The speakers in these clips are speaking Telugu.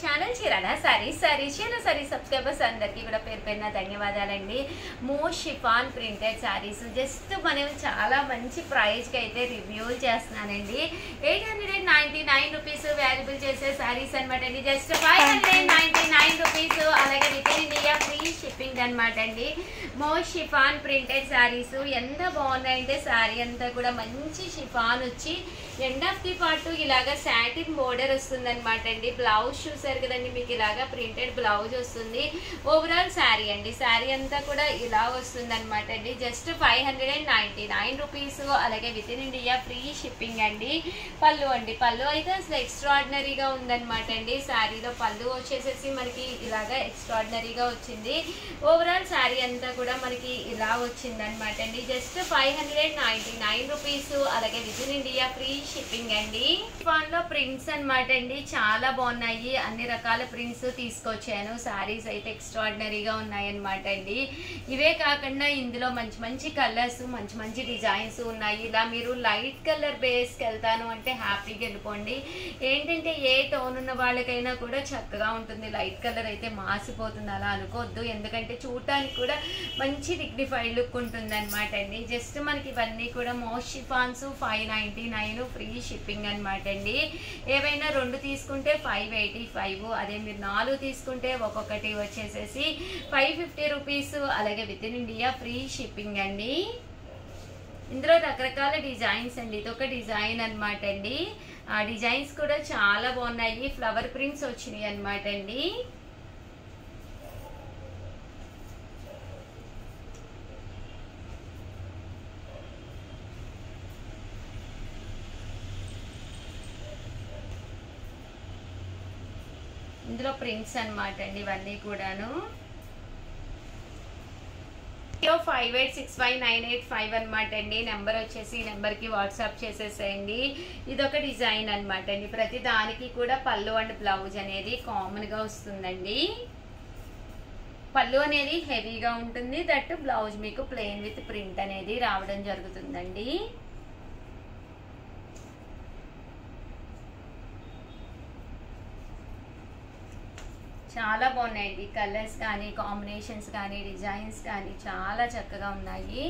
ఛానల్ చీరాల సారీస్ సబ్స్క్రైబర్స్ అందరికీ కూడా పేరు పేరున ధన్యవాదాలండి. Most chiffon printed saris just మనం చాలా మంచి ప్రైస్కి అయితే రివ్యూ చేస్తున్నానండి. 899 రూపీస్ వాల్యుబుల్ చేసే సారీస్ అనమాట అండి. జస్ట్ 599 రూపీస్, అలాగే within India free shipping అనమాట అండి. మోస్ట్ షిఫాన్ ప్రింటెడ్ సారీస్ ఎంత బాగున్నాయంటే సారీ అంతా కూడా మంచి షిఫాన్ వచ్చి ఎండ్ ఆఫ్ ది పార్ట్ ఇలాగా సాటిన్ బోర్డర్ వస్తుంది అనమాట అండి. బ్లౌజ్ చూసారు కదండి, మీకు ఇలాగా ప్రింటెడ్ బ్లౌజ్ వస్తుంది. ఓవరాల్ శారీ అండి, శారీ అంతా కూడా ఇలా వస్తుంది అనమాట అండి. జస్ట్ 599 రూపీస్, అలాగే within India free shipping అండి. పళ్ళు అండి, పళ్ళు అయితే అసలు ఎక్స్ట్రాడినరీగా ఉందన్నమాట అండి. శారీలో పళ్ళు వచ్చేసేసి మనకి ఇలాగా ఎక్స్ట్రాడినరీగా వచ్చింది. ఓవరాల్ శారీ అంతా కూడా మనకి ఇలా వచ్చింది అనమాట అండి. జస్ట్ 599 రూపీస్, అలాగే within India free shipping అండి. ఫాన్ లో ప్రింట్స్ అనమాట అండి, చాలా బాగున్నాయి. అన్ని రకాల ప్రింట్స్ తీసుకొచ్చాను. సారీస్ అయితే ఎక్స్ట్రాడినరీగా ఉన్నాయి అనమాట అండి. ఇవే కాకుండా ఇందులో మంచి మంచి కలర్స్, మంచి మంచి డిజైన్స్ ఉన్నాయి. ఇలా మీరు లైట్ కలర్ బేస్కి వెళ్తాను అంటే హ్యాపీగా వెళ్ళిపోండి. ఏంటంటే ఏ టోన్ ఉన్న వాళ్ళకైనా కూడా చక్కగా ఉంటుంది. లైట్ కలర్ అయితే మాసిపోతుంది అలా అనుకోవద్దు, ఎందుకంటే చూడటానికి కూడా మంచి డిగ్నిఫైడ్ లుక్ ఉంటుంది అనమాట అండి. జస్ట్ మనకి ఇవన్నీ కూడా మోస్ట్ షిఫాన్స్ 599 ఫ్రీ షిప్పింగ్ అనమాట అండి. ఏవైనా 2 తీసుకుంటే 585, అదే మీరు 4 తీసుకుంటే ఒక్కొక్కటి వచ్చేసేసి 550 రూపీస్, అలాగే within India free shipping అండి. ఇందులో రకరకాల డిజైన్స్ అండి. ఇది ఒక డిజైన్ అనమాట అండి. ఆ డిజైన్స్ కూడా చాలా బాగున్నాయి. ఫ్లవర్ ప్రింట్స్ వచ్చినాయి అనమాట అండి. ఇందులో ప్రింట్స్ అనమాట అండి ఇవన్నీ కూడాను. 586598 అనమాట అండి నెంబర్ వచ్చేసి. ఈ నెంబర్కి వాట్సాప్ చేసేసేయండి. ఇదొక డిజైన్ అనమాట అండి. ప్రతి దానికి కూడా పళ్ళు అండ్ బ్లౌజ్ అనేది కామన్గా వస్తుందండి. పళ్ళు అనేది హెవీగా ఉంటుంది, దట్ బ్లౌజ్ మీకు ప్లెయిన్ విత్ ప్రింట్ అనేది రావడం జరుగుతుందండి. చాలా బాగున్నాయండి. కలర్స్ కానీ, కాంబినేషన్స్ కానీ, డిజైన్స్ కానీ చాలా చక్కగా ఉన్నాయి.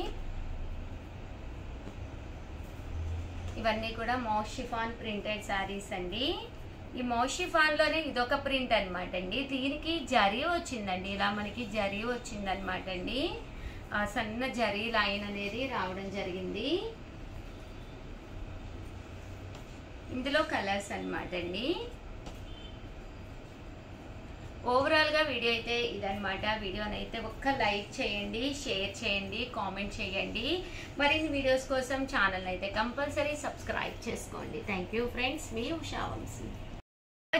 ఇవన్నీ కూడా మోస్ట్ షిఫాన్ ప్రింటెడ్ శారీస్ అండి. ఈ మోస్ట్ షిఫాన్లోనే ఇదొక ప్రింట్ అనమాట అండి. దీనికి జరీ వచ్చిందండి, ఇలా మనకి జరీ వచ్చిందనమాట అండి. సన్న జరీ లైన్ అనేది రావడం జరిగింది. ఇందులో కలర్స్ అనమాట అండి. ఓవరాల్ గా వీడియో అయితే ఇదనమాట. వీడియోని అయితే ఒక్క లైక్ చేయండి, షేర్ చేయండి, కామెంట్ చేయండి. మరిన్ని వీడియోస్ కోసం ఛానల్ అయితే కంపల్సరీ సబ్స్క్రైబ్ చేసుకోండి. థ్యాంక్ యూ ఫ్రెండ్స్, మీ Usha Vamshi.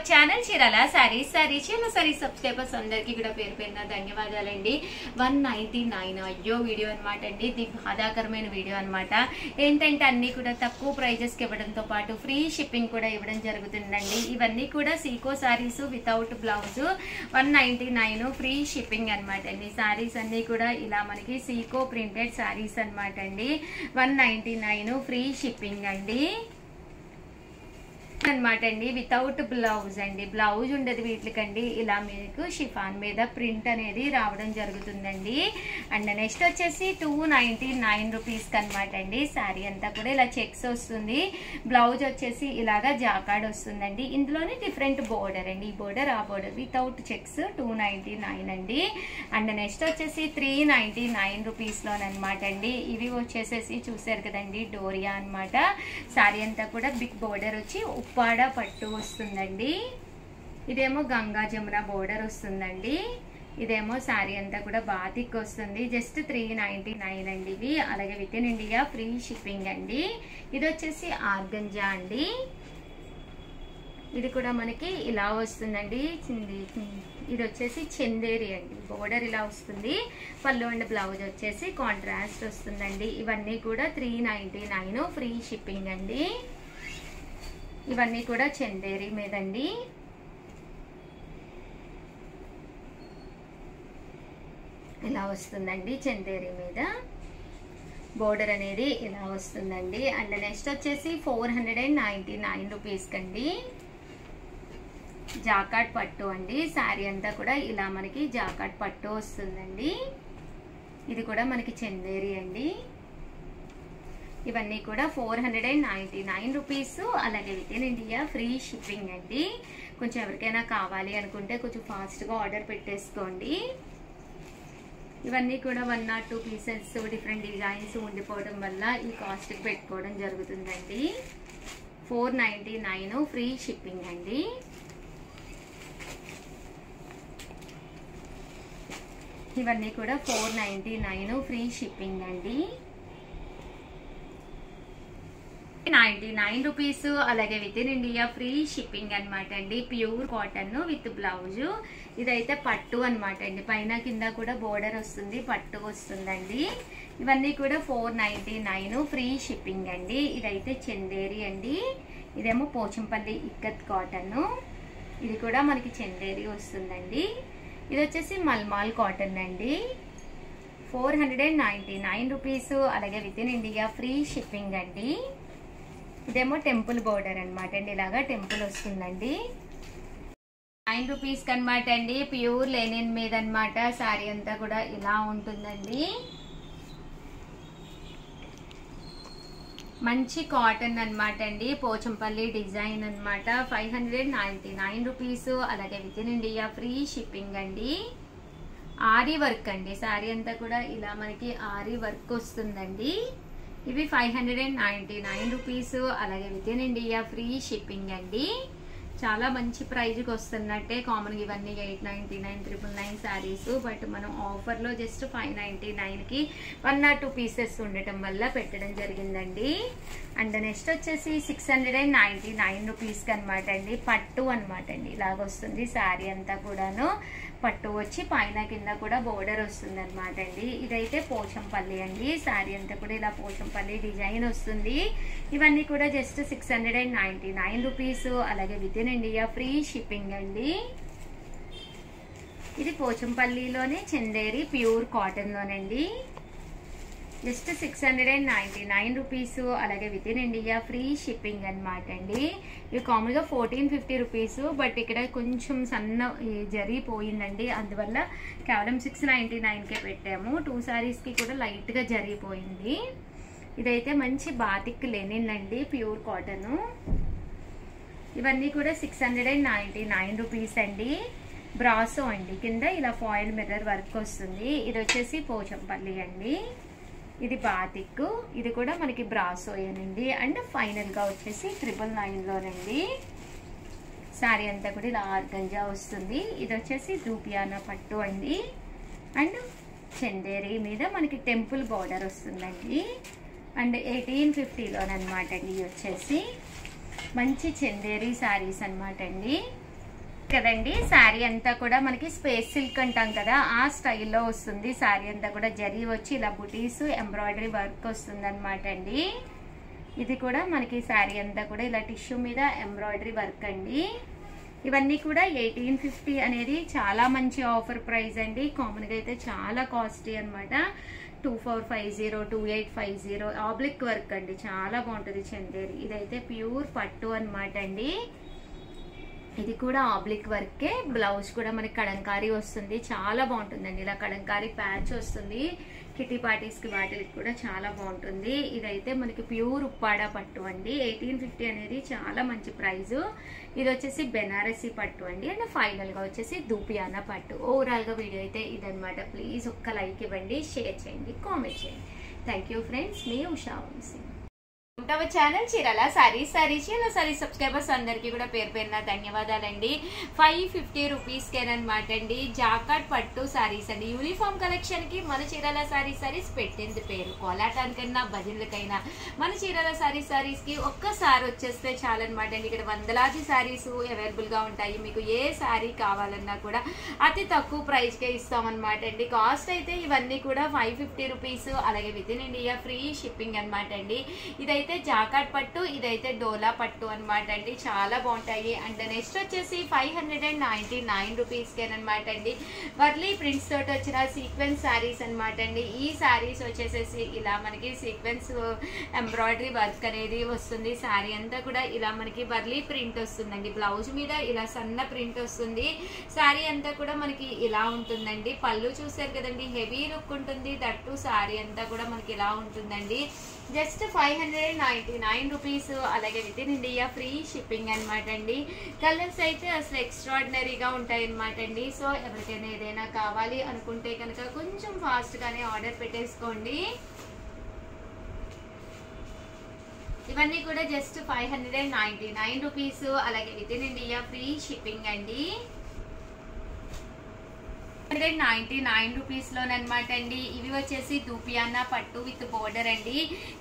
Channel Chirala sarees subscribers అందరికీ కూడా పేరు పేరున ధన్యవాదాలండి. 199 అయ్యో వీడియో అనమాట అండి. ఇది బాధాకరమైన వీడియో అనమాట. ఏంటంటే అన్ని కూడా తక్కువ ప్రైజెస్కి ఇవ్వడంతో పాటు ఫ్రీ షిప్పింగ్ కూడా ఇవ్వడం జరుగుతుందండి. ఇవన్నీ కూడా సీకో saris without blouse 199 free shipping అనమాట అండి. సారీస్ అన్ని కూడా ఇలా మనకి సీకో ప్రింటెడ్ సారీస్ అనమాట అండి. 199 ఫ్రీ షిప్పింగ్ అండి అనమాట అండి. వితౌట్ బ్లౌజ్ అండి, బ్లౌజ్ ఉండదు వీటికండి. ఇలా మీకు షిఫాన్ మీద ప్రింట్ అనేది రావడం జరుగుతుందండి. అండ్ నెక్స్ట్ వచ్చేసి 299 రూపీస్కి అనమాట అండి. శారీ అంతా కూడా ఇలా చెక్స్ వస్తుంది. బ్లౌజ్ వచ్చేసి ఇలాగా జాకాడ్ వస్తుందండి. ఇందులోనే డిఫరెంట్ బోర్డర్ అండి. ఈ బోర్డర్ ఆ బోర్డర్ వితౌట్ చెక్స్ 299 అండి. అండ్ నెక్స్ట్ వచ్చేసి 399 రూపీస్లోనమాట అండి. ఇవి వచ్చేసేసి చూసారు కదండి, డోరియా అనమాట. శారీ అంతా కూడా బిగ్ బోర్డర్ వచ్చి ఉప్పాడ పట్టు వస్తుందండి. ఇదేమో గంగా జమున బోర్డర్ వస్తుందండి. ఇదేమో శారీ అంతా కూడా బాతిక్ వస్తుంది. జస్ట్ 399 అండి ఇవి, అలాగే within India free shipping అండి. ఇది వచ్చేసి ఆర్గంజా అండి. ఇది కూడా మనకి ఇలా వస్తుందండి. ఇది వచ్చేసి చందేరి అండి. బోర్డర్ ఇలా వస్తుంది. పళ్ళు అండ్ బ్లౌజ్ వచ్చేసి కాంట్రాస్ట్ వస్తుందండి. ఇవన్నీ కూడా 399 ఫ్రీ షిప్పింగ్ అండి. ఇవన్నీ కూడా చందేరి మీదండి. ఇలా వస్తుందండి చందేరి మీద బోర్డర్ అనేది ఇలా వస్తుందండి. అండ్ నెక్స్ట్ వచ్చేసి 499 రూపీస్ కండి. జాకాట్ పట్టు అండి. శారీ అంతా కూడా ఇలా మనకి జాకాట్ పట్టు వస్తుందండి. ఇది కూడా మనకి చందేరి అండి. ఇవన్నీ కూడా 499 రూపీస్. అలాగే within India free shipping అండి. కొంచెం ఎవరికైనా కావాలి అనుకుంటే కొంచెం ఫాస్ట్గా ఆర్డర్ పెట్టేసుకోండి. ఇవన్నీ కూడా 1 or 2 పీసెస్ డిఫరెంట్ డిజైన్స్ ఉండిపోవడం వల్ల ఈ కాస్ట్కి పెట్టుకోవడం జరుగుతుందండి. 499 ఫ్రీ షిప్పింగ్ అండి. ఇవన్నీ కూడా 499 ఫ్రీ షిప్పింగ్ అండి. 99 రూపీస్. అలాగే within India free shipping అనమాట అండి. Pure cotton with blouse. ఇదైతే పట్టు అనమాట అండి. పైన కింద కూడా బోర్డర్ వస్తుంది, పట్టు వస్తుందండి. ఇవన్నీ కూడా 499 ఫ్రీ షిప్పింగ్ అండి. ఇదైతే చందేరి అండి. ఇదేమో పోచంపల్లి ఇక్కత్ కాటన్. ఇది కూడా మనకి చందేరి వస్తుందండి. ఇది వచ్చేసి మల్మాల్ కాటన్ అండి. 499 రూపీస్. అలాగే within India free shipping అండి. ఇదేమో టెంపుల్ బోర్డర్ అనమాట అండి. ఇలాగా టెంపుల్ వస్తుందండి. 9 రూపీస్ అనమాట అండి. ప్యూర్ లెనిన్ మీద అనమాట. శారీ అంతా కూడా ఇలా ఉంటుందండి. మంచి కాటన్ అనమాట అండి. పోచంపల్లి డిజైన్ అనమాట. 599 రూపీస్. అలాగే within India free shipping అండి. ఆరీ వర్క్ అండి. శారీ అంతా కూడా ఇలా మనకి ఆరీ వర్క్ వస్తుందండి. ఇవి 599 రూపీస్. అలాగే within India free shipping అండి. చాలా మంచి ప్రైజ్కి వస్తున్నట్టే. కామన్గా ఇవన్నీ 899, 999 శారీస్. బట్ మనం ఆఫర్లో జస్ట్ 599కి 1 or 2 పీసెస్ ఉండటం వల్ల పెట్టడం జరిగిందండి. అండ్ నెక్స్ట్ వచ్చేసి 699 రూపీస్కి అనమాట అండి. పట్టు అనమాట అండి. ఇలాగ వస్తుంది శారీ అంతా కూడాను. పట్టు వచ్చి పైన కింద కూడా బోర్డర్ వస్తుంది అనమాట అండి. ఇదైతే పోచంపల్లి అండి. శారీ అంతా కూడా ఇలా పోచంపల్లి డిజైన్ వస్తుంది. ఇవన్నీ కూడా జస్ట్ 699 రూపీస్. అలాగే within India free shipping అండి. ఇది పోచంపల్లిలోనే చందేరి ప్యూర్ కాటన్ లోనండి. Just 699 rupees. అలాగే within India free shipping అనమాట అండి. ఇవి కామన్గా 1450 రూపీస్. బట్ ఇక్కడ కొంచెం సన్న జరిగిపోయిందండి. అందువల్ల కేవలం 699కే పెట్టాము. 2 శారీస్కి కూడా లైట్గా జరిగిపోయింది. ఇదైతే మంచి బాతిక్ లెనిన్ అండి. Pure cotton. ఇవన్నీ కూడా 699 రూపీస్ అండి. బ్రాసో అండి. కింద ఇలా ఫాయిల్ మిర్రర్ వర్క్ వస్తుంది. ఇది వచ్చేసి పోచంపల్లి అండి. ఇది బాతిక్. ఇది కూడా మనకి బ్రాసోయేనండి. అండ్ ఫైనల్గా వచ్చేసి 999లోనండి. శారీ అంతా కూడా ఇలా ఆర్గంజా వస్తుంది. ఇది వచ్చేసి దూపియానా పట్టు అండి. అండ్ చందేరి మీద మనకి టెంపుల్ బార్డర్ వస్తుందండి. అండ్ 1850లోనమాట అండి. ఇది వచ్చేసి మంచి చందేరి శారీస్ అనమాట అండి కదండి. శారీ అంతా కూడా మనకి స్పేస్ సిల్క్ అంటాం కదా, ఆ స్టైల్లో వస్తుంది. శారీ అంతా కూడా జరీ వచ్చి ఇలా బుటీస్ ఎంబ్రాయిడరీ వర్క్ వస్తుంది అనమాట అండి. ఇది కూడా మనకి శారీ అంతా కూడా ఇలా టిష్యూ మీద ఎంబ్రాయిడరీ వర్క్ అండి. ఇవన్నీ కూడా 1850 అనేది చాలా మంచి ఆఫర్ ప్రైస్ అండి. కామన్గా అయితే చాలా కాస్ట్లీ అనమాట. 2450, 2850 ఆబ్లిక్ వర్క్ అండి. చాలా బాగుంటుంది చందేరి. ఇదైతే ప్యూర్ పట్టు అనమాట అండి. ఇది కూడా ఆబ్లిక్ వర్కే. బ్లౌజ్ కూడా మనకి కలంకారీ వస్తుంది. చాలా బాగుంటుందండి. ఇలా కలంకారీ ప్యాచ్ వస్తుంది. కిటీ పార్టీస్కి వాటికి కూడా చాలా బాగుంటుంది. ఇదైతే మనకి ప్యూర్ ఉప్పాడ పట్టు అండి. 1850 అనేది చాలా మంచి ప్రైజు. ఇది వచ్చేసి బెనారసీ పట్టు అండి. అండ్ ఫైనల్గా వచ్చేసి దూపియానా పట్టు. ఓవరాల్గా వీడియో అయితే ఇదనమాట. ప్లీజ్ ఒక్క లైక్ ఇవ్వండి, షేర్ చేయండి, కామెంట్ చేయండి. Thank you friends. మీ Usha Vamshi. Channel Chirala sarees. Chirala sarees subscribers అందరికీ కూడా పేరు పేరున ధన్యవాదాలండి. 550 రూపీస్కేనమాట అండి. జాకాట్ పట్టు సారీస్ అండి. యూనిఫామ్ కలెక్షన్ కి మన చీరాల సారీస్ పెట్టింది పేరు. కోలాటానికైనా భజనలకైనా మన చీరాల సారీస్ కి ఒక్కసారి వచ్చేస్తే చాలన్నమాట అండి. ఇక్కడ వందలాది సారీస్ అవైలబుల్ గా ఉంటాయి. మీకు ఏ సారీ కావాలన్నా కూడా అతి తక్కువ ప్రైస్ కే ఇస్తామన్నమాట అండి. కాస్ట్ అయితే ఇవన్నీ కూడా 550 రూపీస్. అలాగే within India free shipping అనమాట అండి. ఇదైతే ఇదైతే జాకాట్ పట్టు, ఇదైతే డోలా పట్టు అనమాట అండి. చాలా బాగుంటాయి. అండ్ నెక్స్ట్ వచ్చేసి 599 రూపీస్కేనమాట అండి. వర్లీ ప్రింట్స్ తోటి వచ్చిన సీక్వెన్స్ శారీస్ అనమాట అండి. ఈ శారీస్ వచ్చేసేసి ఇలా మనకి సీక్వెన్స్ ఎంబ్రాయిడరీ వర్క్ అనేది వస్తుంది. శారీ అంతా కూడా ఇలా మనకి వర్లీ ప్రింట్ వస్తుందండి. బ్లౌజ్ మీద ఇలా సన్న ప్రింట్ వస్తుంది. శారీ అంతా కూడా మనకి ఇలా ఉంటుందండి. పళ్ళు చూసారు కదండి, హెవీ లుక్ ఉంటుంది. దట్టు శారీ అంతా కూడా మనకి ఇలా ఉంటుందండి. Just 599 rupees. అలాగే within India free shipping అనమాట అండి. కలర్స్ అయితే అసలు ఎక్స్ట్రాడినరీగా ఉంటాయి అనమాట అండి. సో ఎవరికైనా ఏదైనా కావాలి అనుకుంటే కనుక కొంచెం ఫాస్ట్గానే ఆర్డర్ పెట్టేసుకోండి. ఇవన్నీ కూడా జస్ట్ 599 రూపీస్. అలాగే within India free shipping అండి. 199 రూపీస్ లోనమాట అండి. ఇవి వచ్చేసి దూపియానా పట్టు విత్ బోర్డర్ అండి.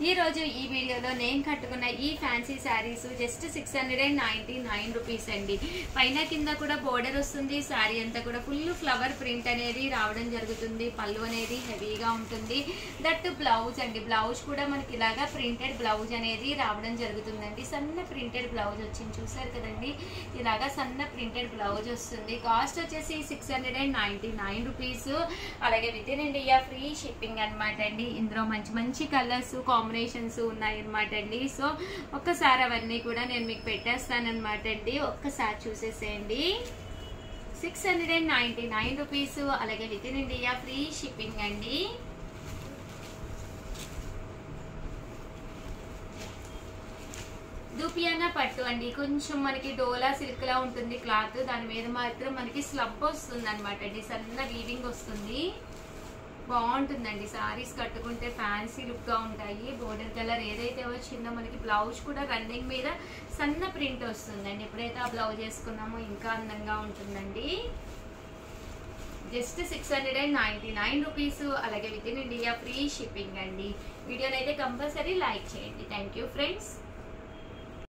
ఈ రోజు ఈ వీడియోలో నేను కట్టుకున్న ఈ ఫ్యాన్సీ శారీస్ జస్ట్ 699 రూపీస్ అండి. పైన కింద కూడా బోర్డర్ వస్తుంది. శారీ అంతా కూడా ఫుల్ ఫ్లవర్ ప్రింట్ అనేది రావడం జరుగుతుంది. పళ్ళు అనేది హెవీగా ఉంటుంది. దట్ బ్లౌజ్ అండి. బ్లౌజ్ కూడా మనకి ఇలాగా ప్రింటెడ్ బ్లౌజ్ అనేది రావడం జరుగుతుందండి. సన్న ప్రింటెడ్ బ్లౌజ్ వచ్చింది చూసారు కదండి. ఇలాగా సన్న ప్రింటెడ్ బ్లౌజ్ వస్తుంది. కాస్ట్ వచ్చేసి 699 రూపీస్. అలాగే within India free shipping అనమాట అండి. ఇందులో మంచి మంచి కలర్స్ కాంబినేషన్స్ ఉన్నాయి అనమాట అండి. సో ఒక్కసారి అవన్నీ కూడా నేను మీకు పెట్టేస్తానమాట అండి. ఒక్కసారి చూసేసేయండి. 699 రూపీస్. అలాగే within India free shipping అండి. దూపియానా పట్టు అండి. కొంచెం మనకి డోలా సిల్క్ లా ఉంటుంది క్లాత్. దాని మీద మాత్రం మనకి స్లబ్ వస్తుంది అనమాట అండి. సన్న వీవింగ్ వస్తుంది. బాగుంటుందండి. సారీస్ కట్టుకుంటే ఫ్యాన్సీ లుక్ గా ఉంటాయి. బోర్డర్ కలర్ ఏదైతే వచ్చిందో మనకి బ్లౌజ్ కూడా రన్నింగ్ మీద సన్న ప్రింట్ వస్తుందండి. ఎప్పుడైతే ఆ బ్లౌజ్ వేసుకున్నామో ఇంకా అందంగా ఉంటుందండి. Just 699 rupees. అలాగే within India free shipping అండి. వీడియోనైతే కంపల్సరీ లైక్ చేయండి. Thank you friends.